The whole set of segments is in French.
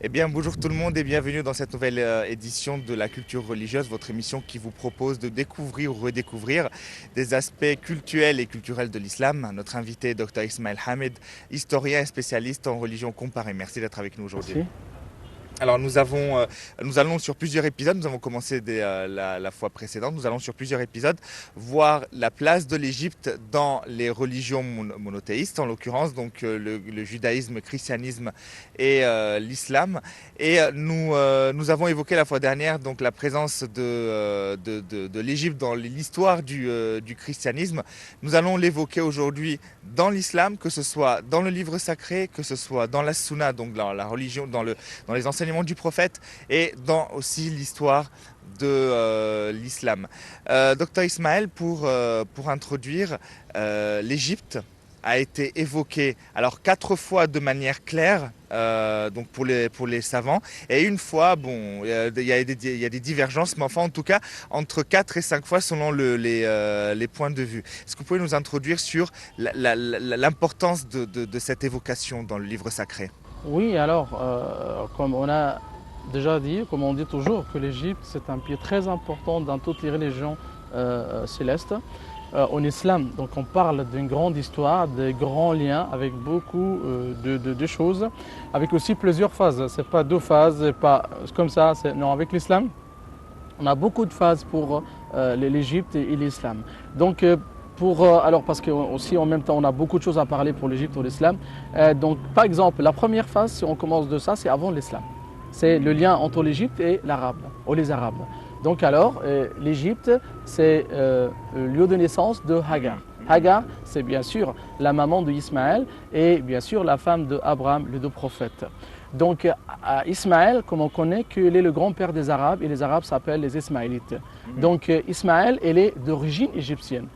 Eh bien, bonjour tout le monde et bienvenue dans cette nouvelle édition de la culture religieuse, votre émission qui vous propose de découvrir ou redécouvrir des aspects cultuels et culturels de l'islam. Notre invité est Dr Ismaël Hamid, historien et spécialiste en religion comparée. Merci d'être avec nous aujourd'hui. Merci. Alors nous allons sur plusieurs épisodes, nous avons commencé dès la fois précédente, nous allons sur plusieurs épisodes voir la place de l'Égypte dans les religions monothéistes, en l'occurrence donc le judaïsme, le christianisme et l'islam. Et nous avons évoqué la fois dernière donc la présence de l'Égypte dans l'histoire du christianisme. Nous allons l'évoquer aujourd'hui dans l'islam, que ce soit dans le livre sacré, que ce soit dans la sunna, donc dans la religion, dans les enseignements du prophète et dans aussi l'histoire de l'islam. Docteur Ismaël, pour introduire, l'Égypte a été évoquée alors 4 fois de manière claire, donc pour les savants, et une fois, bon, il y a des divergences, mais enfin en tout cas entre 4 et 5 fois selon les points de vue. Est-ce que vous pouvez nous introduire sur l'importance de cette évocation dans le livre sacré? Oui, alors, comme on a déjà dit, comme on dit toujours, que l'Égypte, c'est un pied très important dans toutes les religions célestes. En islam, donc on parle d'une grande histoire, de grands liens avec beaucoup de choses, avec aussi plusieurs phases. Ce n'est pas 2 phases, c'est pas comme ça. Non, avec l'islam, on a beaucoup de phases pour l'Égypte et l'islam. Donc, alors parce que aussi en même temps on a beaucoup de choses à parler pour l'Égypte ou l'islam. Donc par exemple la première phase, si on commence de ça, c'est avant l'islam. C'est le lien entre l'Égypte et l'arabe, ou les arabes. Donc alors l'Égypte c'est le lieu de naissance de Hagar. Hagar c'est bien sûr la maman d'Ismaël et bien sûr la femme d'Abraham, les 2 prophètes. Donc Ismaël, comme on connaît, qu'il est le grand-père des Arabes et les Arabes s'appellent les Ismaélites. Donc Ismaël, il est d'origine égyptienne.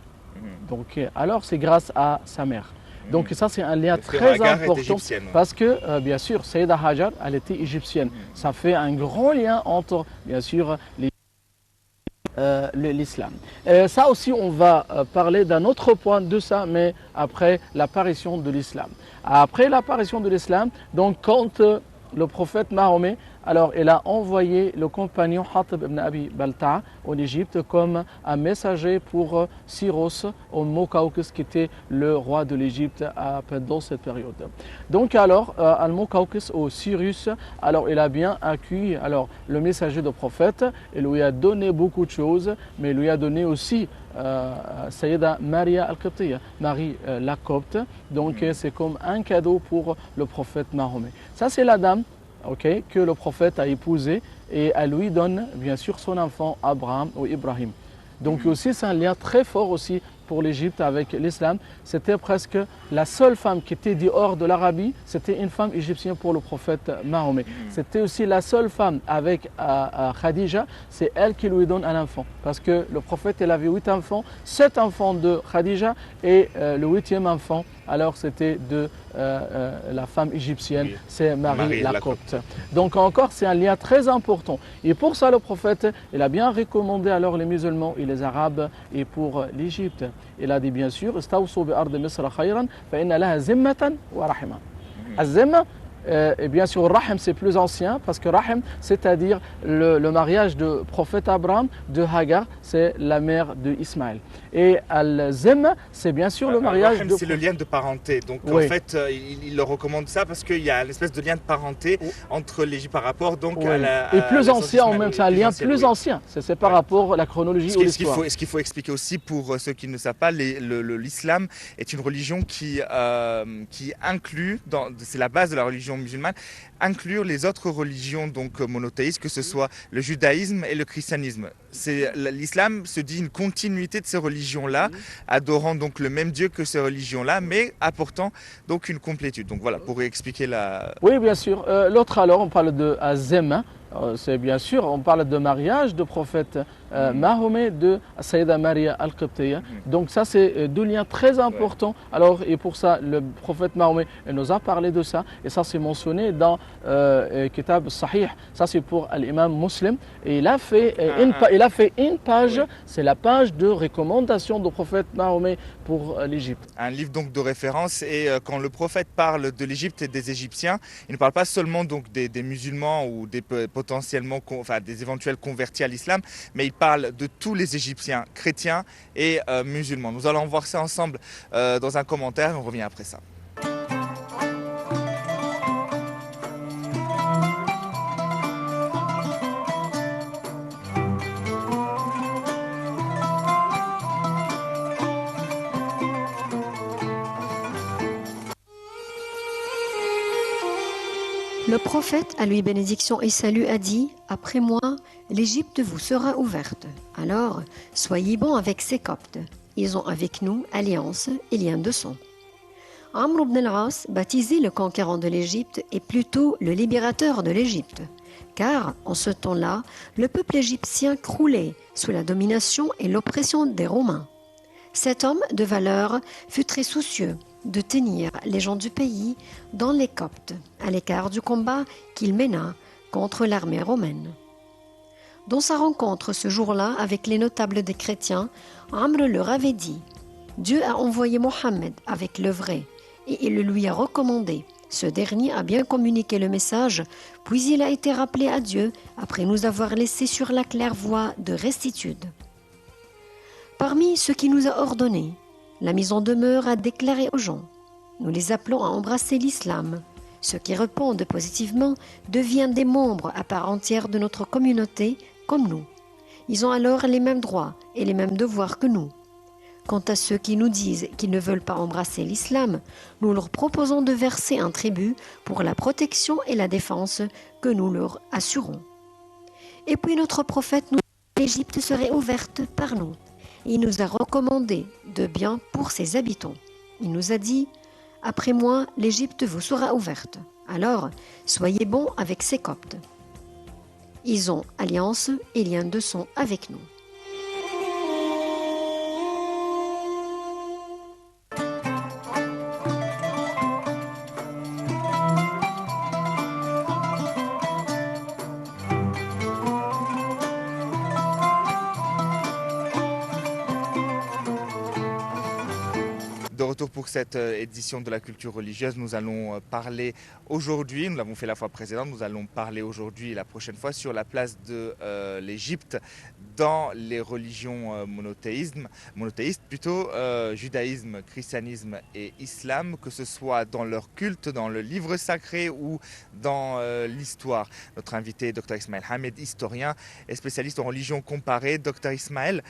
Donc, alors c'est grâce à sa mère. Donc ça c'est un lien très important parce que bien sûr Sayyida Hajar elle était égyptienne. Ça fait un grand lien entre bien sûr l'islam. Ça aussi on va parler d'un autre point de ça mais après l'apparition de l'islam. Après l'apparition de l'islam, donc quand le prophète Mahomet, alors il a envoyé le compagnon Hatib ibn Abi Balta'a en Égypte comme un messager pour Cyrus au Muqawqis qui était le roi de l'Égypte pendant cette période. Donc alors Al-Muqawqis ou Cyrus, alors il a bien accueilli alors le messager du prophète, il lui a donné beaucoup de choses, mais il lui a donné aussi Sayyida Maria Al-Qibtiyya, Marie la Copte. Donc c'est comme un cadeau pour le prophète Mahomet. Ça c'est la dame que le prophète a épousée et elle lui donne bien sûr son enfant Abraham ou Ibrahim. Donc aussi c'est un lien très fort aussi pour l'Égypte avec l'islam. C'était presque la seule femme qui était dehors de l'Arabie, c'était une femme égyptienne pour le prophète Mahomet. C'était aussi la seule femme avec Khadija, c'est elle qui lui donne un enfant. Parce que le prophète il avait 8 enfants, 7 enfants de Khadija et le 8e enfant, alors c'était de la femme égyptienne, c'est Marie la Copte. Donc encore c'est un lien très important. Et pour ça le prophète, il a bien recommandé alors les musulmans et les arabes et pour l'Égypte. Il a dit bien sûr, Istawsu bi ardi Misra khayran fa inna laha zimmatan wa rahima. Az-zimma, et bien sûr, Rahim c'est plus ancien parce que Rahim, c'est-à-dire le mariage du prophète Abraham de Hagar, c'est la mère d'Ismaël. Et Al-Zim, c'est bien sûr le mariage Rahim, de... c'est le lien de parenté. Donc oui. en fait, il le recommande ça parce qu'il y a une espèce de lien de parenté entre l'Égypte par rapport donc oui. à la... Et plus ancien, en même temps, un lien plus ancien. C'est par rapport à la chronologie ou l'histoire. Ce qu'il faut expliquer aussi pour ceux qui ne savent pas, l'islam est une religion qui inclut, c'est la base de la religion musulmane, inclure les autres religions donc monothéistes, que ce soit le judaïsme et le christianisme. L'islam se dit une continuité de ces religions-là, adorant donc le même Dieu que ces religions-là, mais apportant donc une complétude. Donc voilà, pour expliquer la... Oui, bien sûr. L'autre alors, on parle de Azem. C'est bien sûr, on parle de mariage de prophète Mahomet de Sayyida Maria Al-Qibtiyya. Donc ça c'est deux liens très importants. Alors et pour ça le prophète Mahomet nous a parlé de ça et ça c'est mentionné dans Kitab Sahih. Ça c'est pour l'imam Muslim et il a fait une page, c'est la page de recommandation du prophète Mahomet pour l'Égypte. Un livre donc de référence et quand le prophète parle de l'Égypte et des Égyptiens, il ne parle pas seulement donc des musulmans ou des potentiellement, enfin des éventuels convertis à l'islam, mais il parle de tous les Égyptiens, chrétiens et musulmans. Nous allons voir ça ensemble dans un commentaire et on revient après ça. Le prophète, à lui bénédiction et salut, a dit « Après moi, l'Égypte vous sera ouverte. Alors, soyez bons avec ces Coptes. Ils ont avec nous alliance et lien de sang. » Amr ibn al-As, baptisé le conquérant de l'Égypte, est plutôt le libérateur de l'Égypte. Car, en ce temps-là, le peuple égyptien croulait sous la domination et l'oppression des Romains. Cet homme de valeur fut très soucieux de tenir les gens du pays, dans les Coptes, à l'écart du combat qu'il mena contre l'armée romaine. Dans sa rencontre ce jour-là avec les notables des chrétiens, Amr leur avait dit « Dieu a envoyé Mohammed avec le vrai et il le lui a recommandé. Ce dernier a bien communiqué le message, puis il a été rappelé à Dieu après nous avoir laissé sur la claire voie de restitude. Parmi ce qui nous a ordonné, la mise en demeure à déclarer aux gens. Nous les appelons à embrasser l'islam. Ceux qui répondent positivement deviennent des membres à part entière de notre communauté comme nous. Ils ont alors les mêmes droits et les mêmes devoirs que nous. Quant à ceux qui nous disent qu'ils ne veulent pas embrasser l'islam, nous leur proposons de verser un tribut pour la protection et la défense que nous leur assurons. Et puis notre prophète nous dit que l'Égypte serait ouverte par nous. Il nous a recommandé de bien pour ses habitants. Il nous a dit « Après moi, l'Égypte vous sera ouverte. Alors, soyez bons avec ces Coptes. » Ils ont alliance et lien de sang avec nous. De retour pour cette édition de la culture religieuse, nous allons parler aujourd'hui, nous l'avons fait la fois précédente, nous allons parler aujourd'hui et la prochaine fois sur la place de l'Égypte dans les religions monothéistes, judaïsme, christianisme et islam, que ce soit dans leur culte, dans le livre sacré ou dans l'histoire. Notre invité est Dr Ismaël Hamed, historien et spécialiste en religion comparée. Dr Ismaël,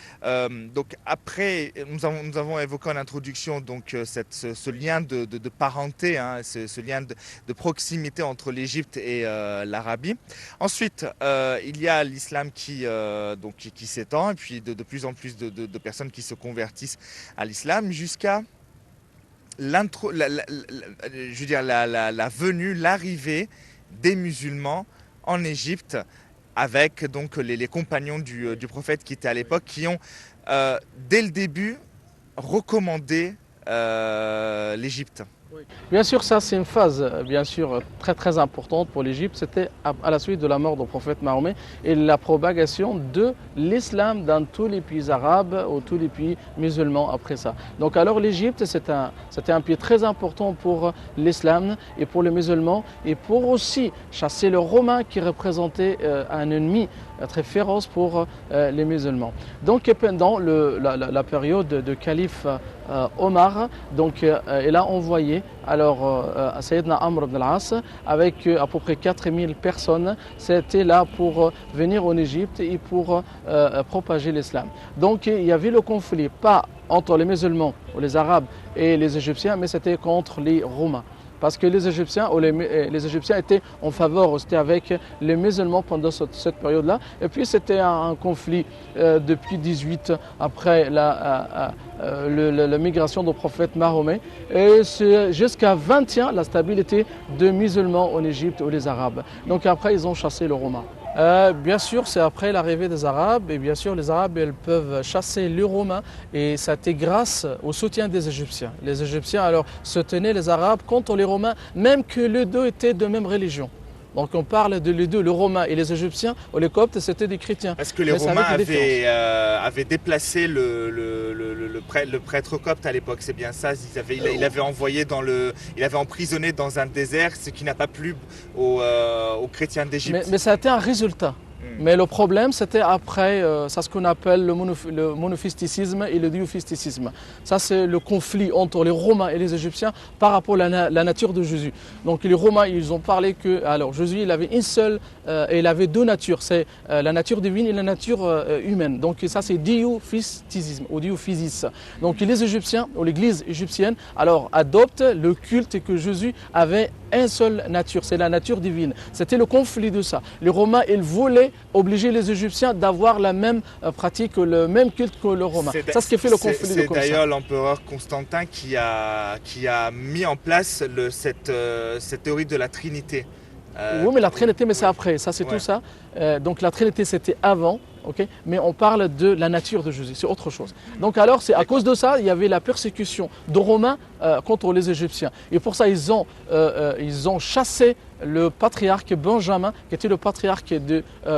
donc après, nous avons évoqué en introduction donc ce lien de parenté, hein, ce lien de proximité entre l'Égypte et l'Arabie. Ensuite, il y a l'islam qui s'étend et puis de plus en plus de personnes qui se convertissent à l'islam jusqu'à l'arrivée des musulmans en Égypte avec donc les compagnons du prophète qui étaient à l'époque, qui ont dès le début recommandé l'Égypte. Bien sûr, ça c'est une phase bien sûr très importante pour l'Égypte. C'était à la suite de la mort du prophète Mahomet et la propagation de l'islam dans tous les pays arabes ou tous les pays musulmans après ça. Donc alors l'Égypte c'était un pays très important pour l'islam et pour les musulmans et pour aussi chasser les Romains qui représentaient un ennemi très féroce pour les musulmans. Donc pendant la période de calife Omar, donc il a envoyé alors Sayyidna Amr ibn al-As avec à peu près 4000 personnes. C'était là pour venir en Égypte et pour propager l'islam. Donc il y avait le conflit, pas entre les musulmans ou les arabes et les égyptiens, mais c'était contre les Romains. Parce que les Égyptiens étaient en faveur, c'était avec les musulmans pendant cette période-là. Et puis c'était un conflit depuis 18 après la migration du prophète Mahomet. Et c'est jusqu'à 21 la stabilité des musulmans en Égypte ou les Arabes. Donc après ils ont chassé les Romains. Bien sûr, c'est après l'arrivée des Arabes et bien sûr les Arabes ils peuvent chasser les Romains et ça était grâce au soutien des Égyptiens. Les Égyptiens alors soutenaient les Arabes contre les Romains même que les deux étaient de même religion. Donc on parle de les deux, le Romain et les Égyptiens, ou les Coptes c'était des chrétiens. Parce que les Romains avaient déplacé le prêtre copte à l'époque, c'est bien ça. Il avait envoyé il avait emprisonné dans un désert, ce qui n'a pas plu aux chrétiens d'Égypte. Mais ça a été un résultat. Mais le problème, c'était après, c'est ce qu'on appelle le monophysticisme et le diophysticisme. Ça, c'est le conflit entre les Romains et les Égyptiens par rapport à la nature de Jésus. Donc les Romains, ils ont parlé que, alors Jésus, il avait une seule, et il avait deux natures, c'est la nature divine et la nature humaine. Donc ça, c'est diophysticisme ou diophysis. Donc les Égyptiens, ou l'Église égyptienne, alors adoptent le culte que Jésus avait une seule nature, c'est la nature divine. C'était le conflit de ça. Les Romains, ils voulaient obliger les Égyptiens d'avoir la même pratique, le même culte que le Romain. C'est ce qui fait le conflit. C'est d'ailleurs l'empereur Constantin qui a mis en place cette théorie de la Trinité. Oui, mais la Trinité, mais c'est après, ça c'est tout ça. Donc la Trinité, c'était avant. Okay, mais on parle de la nature de Jésus, c'est autre chose. Donc alors, c'est à cause de ça, il y avait la persécution des Romains contre les Égyptiens. Et pour ça, ils ont chassé le patriarche Benjamin, qui était le patriarche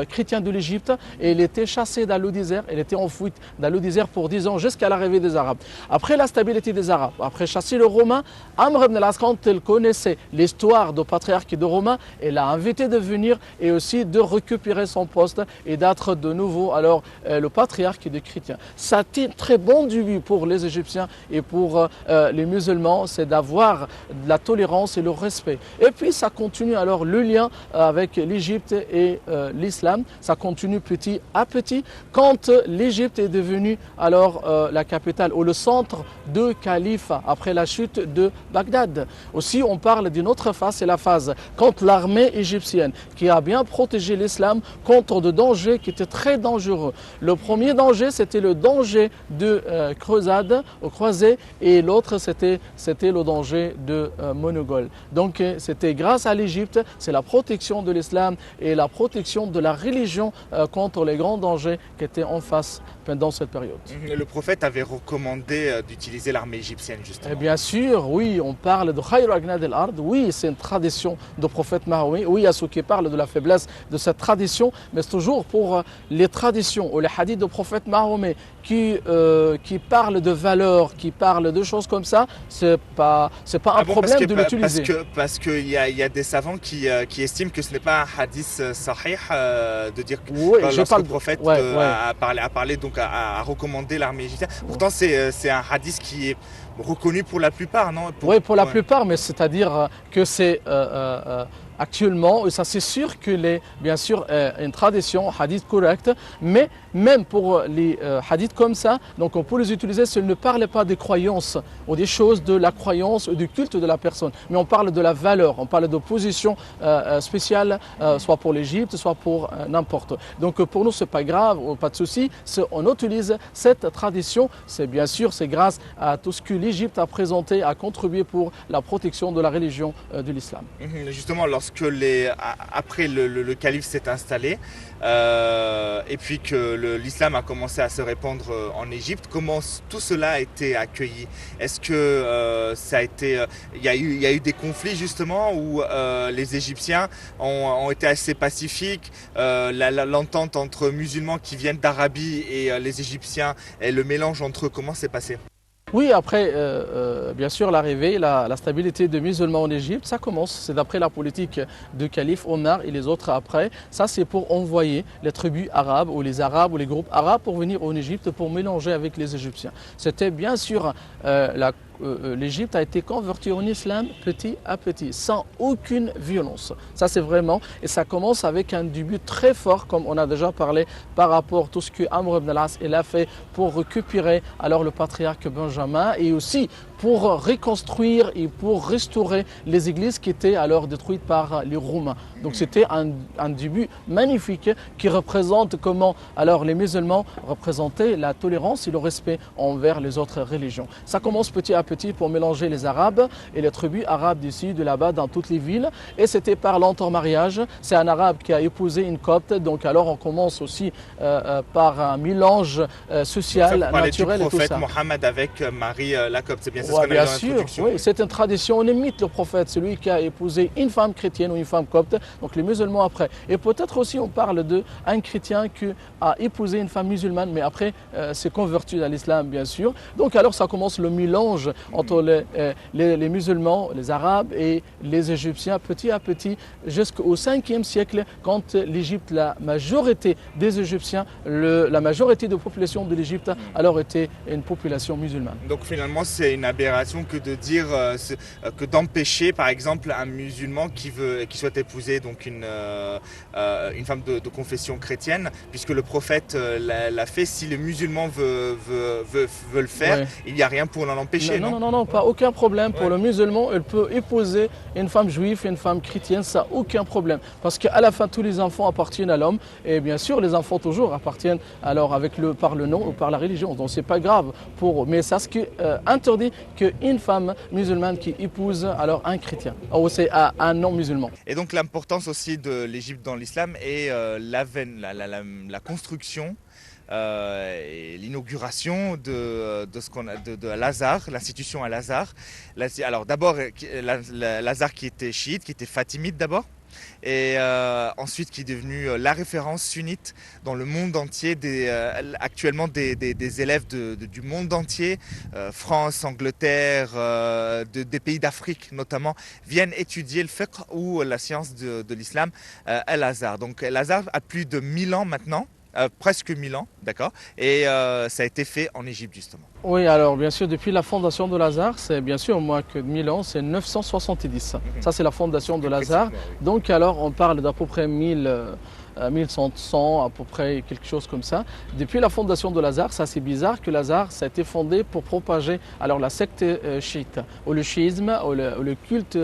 chrétien de l'Égypte, et il était chassé dans le désert, il était en fuite dans le désert pour 10 ans jusqu'à l'arrivée des Arabes. Après la stabilité des Arabes, après chasser le Romain, Amr ibn al-As, quand il connaissait l'histoire du patriarche de Romain, il l'a invité de venir et aussi de récupérer son poste et d'être de nouveau alors le patriarche des chrétiens. Ça a été un très bon début pour les Égyptiens et pour les musulmans, c'est d'avoir de la tolérance et le respect. Et puis ça continue alors le lien avec l'Égypte et l'islam, ça continue petit à petit. Quand l'Égypte est devenue alors la capitale ou le centre de califat après la chute de Bagdad. Aussi on parle d'une autre phase, c'est la phase quand l'armée égyptienne qui a bien protégé l'islam contre de dangers qui étaient très dangereux. Le premier danger c'était le danger de croisés et l'autre c'était le danger de Monogol. Donc c'était grâce à l'Égypte, c'est la protection de l'islam et la protection de la religion contre les grands dangers qui étaient en face pendant cette période. Le prophète avait recommandé d'utiliser l'armée égyptienne justement. Et bien sûr, oui, on parle de Khayr Agnad al-Ard, oui, c'est une tradition du prophète Mahomet, oui, il y a ceux qui parlent de la faiblesse de cette tradition, mais c'est toujours pour les traditions ou les hadiths du prophète Mahomet qui parlent de valeurs, qui parlent de choses comme ça, c'est pas un problème de l'utiliser. Parce qu'il y a des savants qui estiment que ce n'est pas un hadith sahih de dire que lorsque le prophète a parlé donc à recommander l'armée égyptienne. Pourtant c'est un hadith qui est reconnu pour la plupart, non? Oui, pour la plupart, mais c'est-à-dire que c'est actuellement, ça c'est sûr que bien sûr une tradition hadith correcte, mais même pour les hadiths comme ça, donc on peut les utiliser s'ils ne parlent pas des croyances ou des choses de la croyance ou du culte de la personne, mais on parle de la valeur, on parle de position spéciale, soit pour l'Égypte, soit pour n'importe. Donc pour nous c'est pas grave, pas de souci, on utilise cette tradition, c'est bien sûr c'est grâce à tout ce que l'Égypte a présenté, a contribué pour la protection de la religion de l'islam. Justement, après le calife s'est installé et puis que l'islam a commencé à se répandre en Égypte, comment tout cela a été accueilli? Est-ce que il y a eu des conflits justement où les Égyptiens ont été assez pacifiques, l'entente entre musulmans qui viennent d'Arabie et les Égyptiens et le mélange entre eux, comment s'est passé? Oui, après, bien sûr, l'arrivée, la stabilité des musulmans en Égypte, ça commence. C'est d'après la politique du calife Omar et les autres après. Ça, c'est pour envoyer les tribus arabes ou les arabes ou les groupes arabes pour venir en Égypte pour mélanger avec les Égyptiens. C'était bien sûr l'Égypte a été convertie en islam petit à petit, sans aucune violence. Ça c'est vraiment, et ça commence avec un début très fort, comme on a déjà parlé, par rapport à tout ce que Amr ibn al-As a fait pour récupérer alors le patriarche Benjamin et aussi pour reconstruire et pour restaurer les églises qui étaient alors détruites par les Romains. Donc c'était un début magnifique qui représente comment alors les musulmans représentaient la tolérance et le respect envers les autres religions. Ça commence petit à petit pour mélanger les Arabes et les tribus arabes d'ici, de là-bas, dans toutes les villes. Et c'était par l'intermariage. C'est un Arabe qui a épousé une copte. Donc alors on commence aussi par un mélange social, naturel et tout ça. Du prophète Mohammed avec Marie la copte, c'est bien ça ce Ouais, qu'on a bien dit dans sûr, l'introduction. oui, c'est une tradition. On imite le prophète, celui qui a épousé une femme chrétienne ou une femme copte, donc les musulmans après. Et peut-être aussi on parle d'un chrétien qui a épousé une femme musulmane, mais après s'est converti à l'islam, bien sûr. Donc alors ça commence le mélange entre les musulmans, les arabes et les égyptiens, petit à petit, jusqu'au 5e siècle, quand l'Égypte, la majorité des Égyptiens, la majorité de la population de l'Égypte, alors était une population musulmane. Donc finalement, c'est une aberration que de dire que d'empêcher, par exemple, un musulman qui souhaite épouser donc une femme de confession chrétienne, puisque le prophète l'a fait. Si le musulman veut le faire, ouais. Il n'y a rien pour l'en empêcher, non? Non, pas aucun problème. Pour le musulman, il peut épouser une femme juive et une femme chrétienne, ça n'a aucun problème. Parce qu'à la fin, tous les enfants appartiennent à l'homme, et bien sûr, les enfants toujours appartiennent alors par le nom ou par la religion. Donc c'est pas grave pour eux. Mais ça ce qui interdit qu'une femme musulmane qui épouse alors un chrétien, ou c'est un non-musulman. Et donc l'importance aussi de l'Égypte dans l'islam est la construction et l'inauguration de Al-Azhar, l'institution Al-Azhar. Alors d'abord Al-Azhar qui était chiite, qui était fatimide d'abord, et ensuite qui est devenu la référence sunnite dans le monde entier, actuellement des élèves du monde entier, France, Angleterre, des pays d'Afrique notamment, viennent étudier le fiqh ou la science de l'islam Al-Azhar. Donc Al-Azhar a plus de 1000 ans maintenant. Presque 1000 ans, d'accord, et ça a été fait en Égypte justement. Oui, alors bien sûr, depuis la fondation de Al-Azhar, c'est bien sûr moins que 1000 ans, c'est 970. Ça, c'est la fondation de Al-Azhar. Oui. Donc alors, on parle d'à peu près 1100, à peu près quelque chose comme ça. Depuis la fondation de Al-Azhar, ça c'est bizarre que l'Azhar, ça a été fondé pour propager alors la secte chiite, ou le chiisme, ou le culte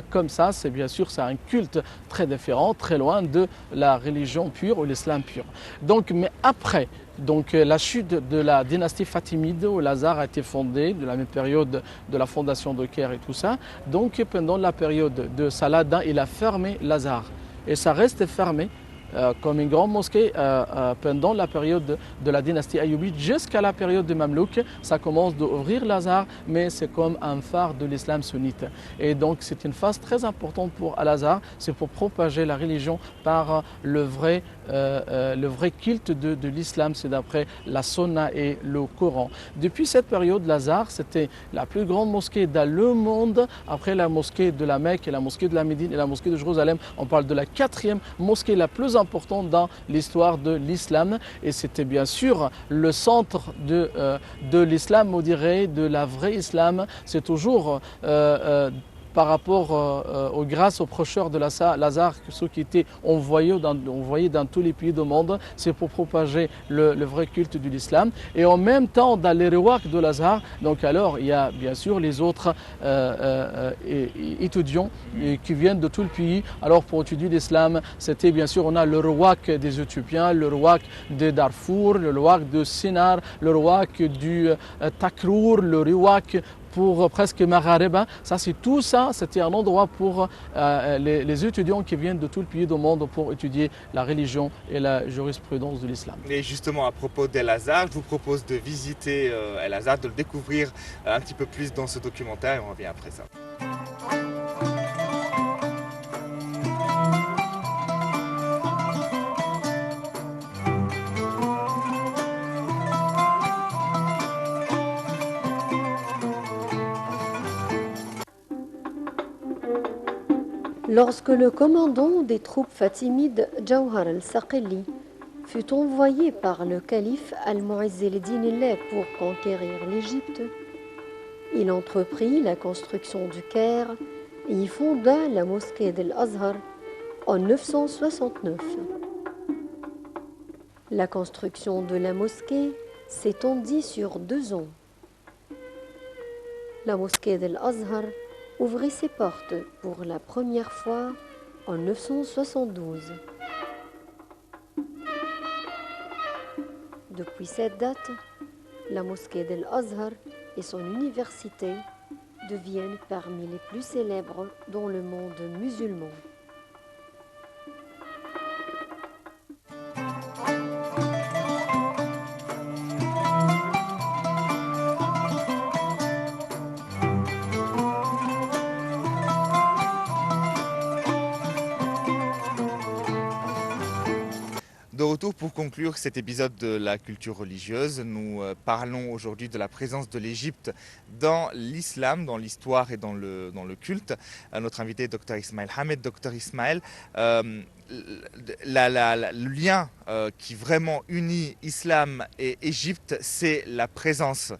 comme ça, c'est bien sûr c'est un culte très différent, très loin de la religion pure ou l'islam pur. Donc, mais après, donc la chute de la dynastie fatimide où l'Azhar a été fondé, de la même période de la fondation de Caire et tout ça, donc pendant la période de Saladin, il a fermé l'Azhar. Et ça reste fermé comme une grande mosquée pendant la période de la dynastie Ayyubide jusqu'à la période de Mamelouk. Ça commence d'ouvrir l'Azhar, mais c'est comme un phare de l'islam sunnite. Et donc c'est une phase très importante pour Al-Azhar, c'est pour propager la religion par le vrai culte de l'islam, c'est d'après la Sunna et le Coran. Depuis cette période, l'Azhar, c'était la plus grande mosquée dans le monde, après la mosquée de la Mecque et la mosquée de la Médine et la mosquée de Jérusalem. On parle de la 4e mosquée la plus importante dans l'histoire de l'islam, et c'était bien sûr le centre de l'islam, on dirait, de la vraie islam. C'est toujours par rapport aux grâces aux procheurs de l'Azhar, ceux qui étaient envoyés dans tous les pays du monde, c'est pour propager le vrai culte de l'islam. Et en même temps, dans les riwaq de l'Azhar, donc alors il y a bien sûr les autres étudiants qui viennent de tout le pays. Alors pour étudier l'islam, c'était bien sûr, on a le riwaq des Éthiopiens, le riwaq de Darfour, le riwaq de Sinar, le riwaq du Takrour, le riwaq pour presque Maghreba. Ça, c'est tout ça, c'était un endroit pour les étudiants qui viennent de tout le pays du monde pour étudier la religion et la jurisprudence de l'islam. Et justement, à propos d'Al-Azhar, je vous propose de visiter Al-Azhar, de le découvrir un petit peu plus dans ce documentaire, et on revient après ça. Lorsque le commandant des troupes fatimides, Jawhar al-Saqali, fut envoyé par le calife Al-Mu'izz el-Din pour conquérir l'Égypte, il entreprit la construction du Caire et y fonda la mosquée d'Al-Azhar en 969. La construction de la mosquée s'étendit sur 2 ans. La mosquée d'Al-Azhar ouvrit ses portes pour la première fois en 972. Depuis cette date, la mosquée d'Al-Azhar et son université deviennent parmi les plus célèbres dans le monde musulman. De retour pour conclure cet épisode de la culture religieuse, nous parlons aujourd'hui de la présence de l'Égypte dans l'islam, dans l'histoire et dans le culte. Notre invité est Dr Ismaël Hamed. Dr Ismaël, le lien qui vraiment unit islam et Égypte, c'est la présence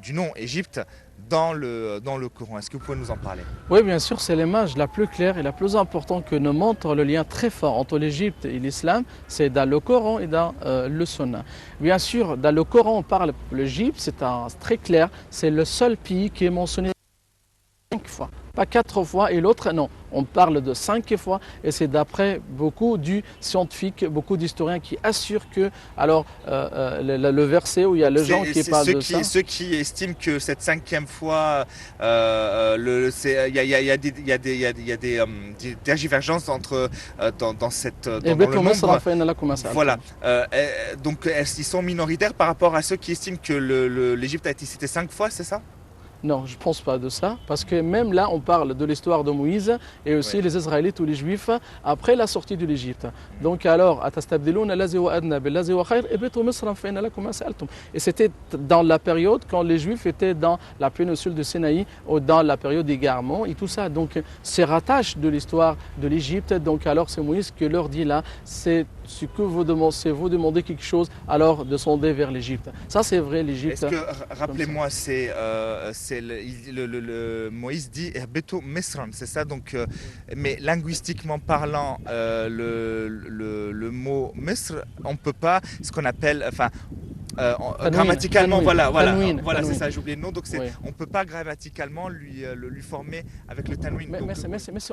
du nom Égypte dans le Coran. Est-ce que vous pouvez nous en parler? Oui, bien sûr, c'est l'image la plus claire et la plus importante que nous montre le lien très fort entre l'Égypte et l'islam, c'est dans le Coran et dans le Sunna. Bien sûr, dans le Coran, on parle de l'Égypte, c'est très clair, c'est le seul pays qui est mentionné 5 fois, pas 4 fois, et l'autre non. On parle de 5 fois et c'est d'après beaucoup de scientifiques, beaucoup d'historiens qui assurent que le verset où il y a les gens qui parlent de ça. Ceux qui estiment que cette 5e fois, il y a des tergivergences dans le nombre. Voilà. Donc ils sont minoritaires par rapport à ceux qui estiment que l'Égypte a été citée 5 fois, c'est ça? Non, je ne pense pas de ça, parce que même là, on parle de l'histoire de Moïse et aussi les Israélites ou les Juifs après la sortie de l'Égypte. Donc alors, et c'était dans la période quand les Juifs étaient dans la péninsule de Sinaï ou dans la période d'égarement et tout ça. Donc c'est rattache de l'histoire de l'Égypte. Donc alors c'est Moïse qui leur dit là, c'est ce que vous demandez quelque chose, alors descendez vers l'Égypte. Ça c'est vrai, l'Égypte. Est-ce que, rappelez-moi, Moïse dit Erbeto Mesram, c'est ça, donc, mais linguistiquement parlant, le mot Mesr, on ne peut pas, ce qu'on appelle, grammaticalement, voilà, c'est ça, j'ai oublié le nom, donc on ne peut pas grammaticalement lui former avec le tanwin. Mais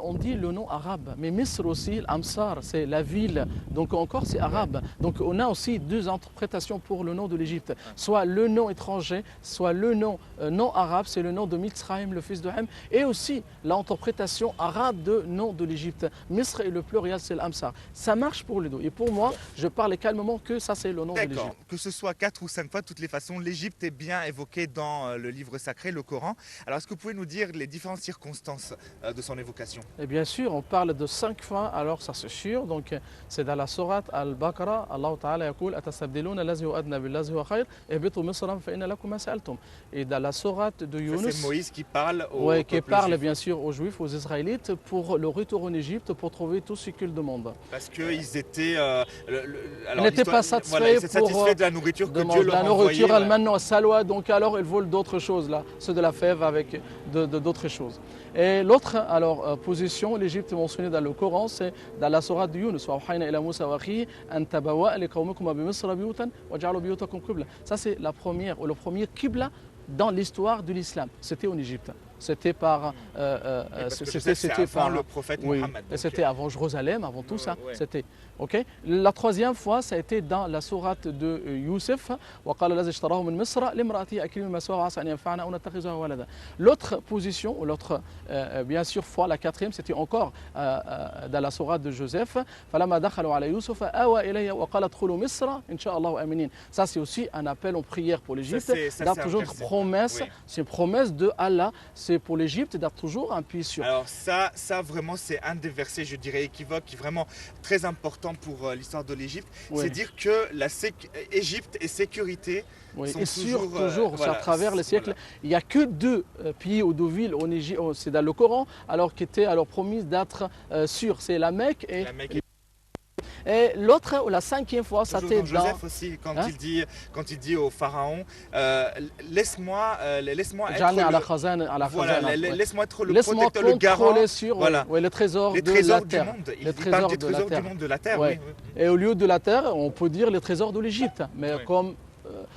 on dit le nom arabe, mais Misr aussi, l'Amsar, c'est la ville, donc encore c'est arabe. Donc on a aussi 2 interprétations pour le nom de l'Égypte, soit le nom étranger, soit le nom non arabe, c'est le nom de Mitzrayim, le fils de Ham, et aussi l'interprétation arabe de nom de l'Égypte. Misr et le pluriel c'est l'Amsar. Ça marche pour les deux. Et pour moi, je parle calmement que ça c'est le nom de l'Égypte. Que ce soit 4 ou 5 fois, de toutes les façons, l'Égypte est bien évoquée dans le livre sacré, le Coran. Alors est-ce que vous pouvez nous dire les différentes circonstances de son évocation? Et bien sûr, on parle de 5 fois, alors ça c'est sûr. Donc c'est dans la sourate Al-Baqarah, Allah Ta'ala يقول أتستبدلون الذي هو أدنى بالذي هو خير اهبطوا مصرا فإن لكم ما سألتم. Et dans la sourate de Yunus, c'est Moïse qui parle bien sûr aux Juifs, aux Israélites pour le retour en Égypte pour trouver tout ce qu'ils demandent. Parce qu'ils étaient ils n'étaient pas satisfaits de la nourriture que Dieu leur envoyait. La nourriture, maintenant salwa, donc alors ils veulent d'autres choses là, ceux de la fève avec d'autres choses. Et l'autre position, l'Égypte est mentionnée dans le Coran, c'est dans la sourate de Yunus. Ça c'est la première, ou le premier qibla dans l'histoire de l'islam. C'était en Égypte. C'était par le prophète Mohammed. C'était avant Jérusalem, avant tout ça. C'était ok. La troisième fois, ça a été dans la sourate de Youssef. L'autre position, ou l'autre bien sûr fois, la quatrième, c'était encore dans la sourate de Joseph. Ça c'est aussi un appel en prière pour l'Égypte. C'est toujours une promesse. C'est une promesse de Allah. C'est pour l'Égypte d'être toujours un pays sûr. Alors ça vraiment c'est un des versets, je dirais, équivoques, qui est vraiment très important pour l'histoire de l'Égypte. C'est dire que l'Égypte et sécurité sont et toujours à travers les siècles. Il n'y a que 2 pays ou 2 villes en Égypte, c'est dans le Coran, alors qui étaient promises d'être sûres. C'est la Mecque et l'autre, ou la 5e fois, ça était dans Joseph aussi, quand il dit au pharaon, laisse-moi être le protecteur, le garant, sur les trésors du monde. Il parle des trésors du monde, de la terre. Et au lieu de la terre, on peut dire les trésors de l'Égypte. Mais comme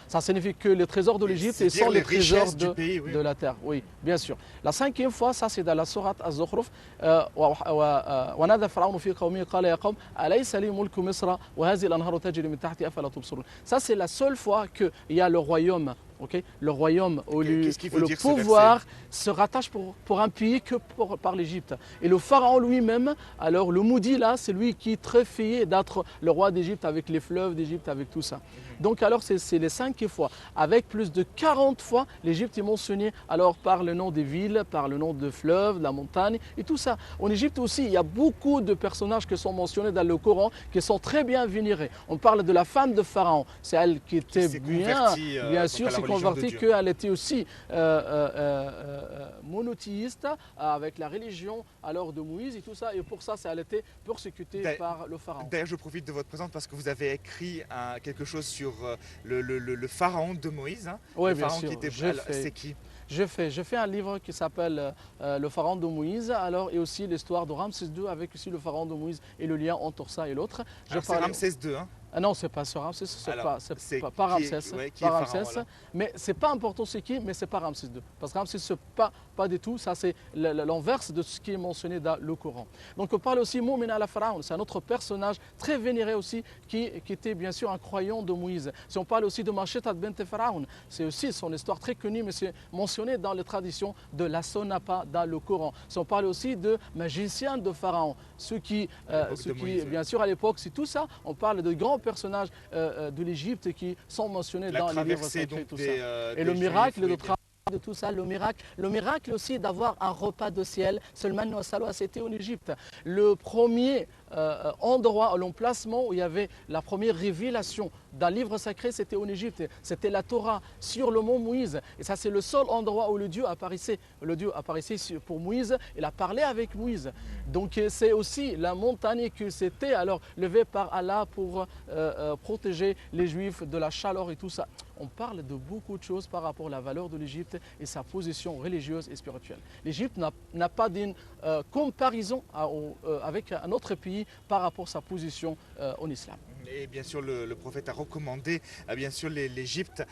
ça signifie que les trésors de l'Égypte C'est dire sont les trésors richesses du pays, oui. de la terre. Oui, bien sûr. La cinquième fois, ça c'est dans la sourate Az-Zukhruf. وَنَادَى فِرْعَوْنُ فِي قَوْمِهِ قَالَ يَا قَوْمِ أَلَيْسَ لِي مُلْكُ مِصْرَ وَهَذِهِ الْأَنْهَارُ تَجْرِي مِنْ تَحْتِي أَفَلَا تُبْصِرُونَ. Ça c'est la seule fois qu'il y a le royaume. Okay, le royaume où le pouvoir se rattache pour un pays que par l'Égypte. Et le pharaon lui-même, alors le maudit là, c'est lui qui est très fier d'être le roi d'Égypte avec les fleuves d'Égypte, avec tout ça. Donc alors c'est les 5 fois. Avec plus de 40 fois, l'Égypte est mentionnée alors par le nom des villes, par le nom de fleuves, de la montagne et tout ça. En Égypte aussi, il y a beaucoup de personnages qui sont mentionnés dans le Coran qui sont très bien vénérés. On parle de la femme de Pharaon, c'est elle qui était bien sûr, c'est convertie, qu'elle était aussi monothéiste avec la religion alors de Moïse et tout ça. Et pour ça, elle était persécutée par le pharaon. D'ailleurs, je profite de votre présence parce que vous avez écrit quelque chose sur le pharaon de Moïse. Hein, oui, le bien pharaon sûr. Qui était... C'est qui? J'ai fait un livre qui s'appelle Le pharaon de Moïse, alors, et aussi l'histoire de Ramsès II avec aussi le pharaon de Moïse et le lien entre ça et l'autre. C'est Ramsès II, hein? Ah non, c'est pas sur Ramsès, c'est pas Ramsès, ouais, pas Ramsès, voilà. Mais c'est pas important c'est qui, mais c'est pas Ramsès II. Parce que Ramsès, c'est pas du tout, ça c'est l'inverse de ce qui est mentionné dans le Coran. Donc on parle aussi Mu'min al-Pharaon, c'est un autre personnage très vénéré aussi qui était bien sûr un croyant de Moïse. Si on parle aussi de Mashitat bint Pharaon, c'est aussi son histoire très connue, mais c'est mentionné dans les traditions de la Sonapa dans le Coran. Si on parle aussi de magiciens de Pharaon, ceux qui bien sûr à l'époque, c'est tout ça, on parle de grands personnages de l'Égypte qui sont mentionnés dans les livres sacrés, tout ça. Et le miracle de tout ça, le miracle aussi d'avoir un repas de ciel, seulement c'était en Égypte. Le premier endroit, l'emplacement où il y avait la première révélation d'un livre sacré, c'était en Égypte. C'était la Torah sur le mont Moïse. Et ça, c'est le seul endroit où le Dieu apparaissait. Le Dieu apparaissait pour Moïse. Il a parlé avec Moïse. Donc c'est aussi la montagne qui s'était alors levée par Allah pour protéger les Juifs de la chaleur et tout ça. On parle de beaucoup de choses par rapport à la valeur de l'Égypte et sa position religieuse et spirituelle. L'Égypte n'a pas d'une comparaison avec un autre pays par rapport à sa position en islam. Et bien sûr, le prophète a recommandé bien sûr l'Égypte,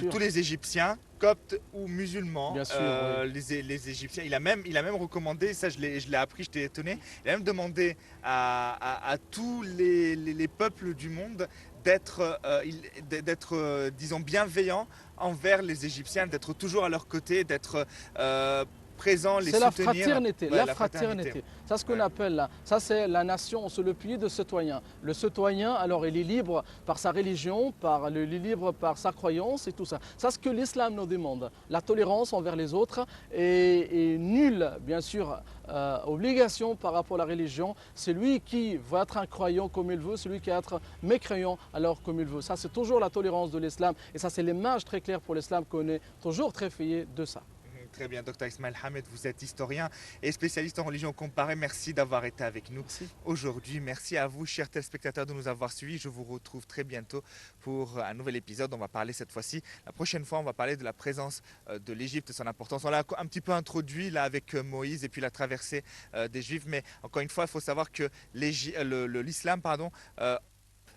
tous les Égyptiens, coptes ou musulmans, bien sûr, oui. les Égyptiens. Il a même recommandé, ça je l'ai appris, j'étais étonné, il a même demandé à tous les peuples du monde d'être, disons, bienveillants envers les Égyptiens, d'être toujours à leur côté, d'être présents, les soutenir. C'est la fraternité, la fraternité. C'est ce qu'on appelle là. Ça, c'est la nation, c'est le pays de citoyen. Le citoyen, alors, il est libre par sa religion, il est libre par sa croyance et tout ça. C'est ce que l'islam nous demande. La tolérance envers les autres et nulle, bien sûr, obligation par rapport à la religion. C'est lui qui va être un croyant comme il veut, celui qui va être mécréant alors comme il veut. Ça, c'est toujours la tolérance de l'islam. Et ça, c'est l'image très claire pour l'islam qu'on est toujours très fier de ça. Très bien, Dr Ismaël Hamed, vous êtes historien et spécialiste en religion comparée. Merci d'avoir été avec nous aujourd'hui. Merci à vous, chers téléspectateurs, de nous avoir suivis. Je vous retrouve très bientôt pour un nouvel épisode. On va parler cette fois-ci, la prochaine fois, on va parler de la présence de l'Égypte et son importance. On l'a un petit peu introduit là avec Moïse et puis la traversée des Juifs. Mais encore une fois, il faut savoir que l'islam,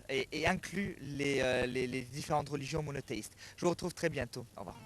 et inclut les différentes religions monothéistes. Je vous retrouve très bientôt. Au revoir.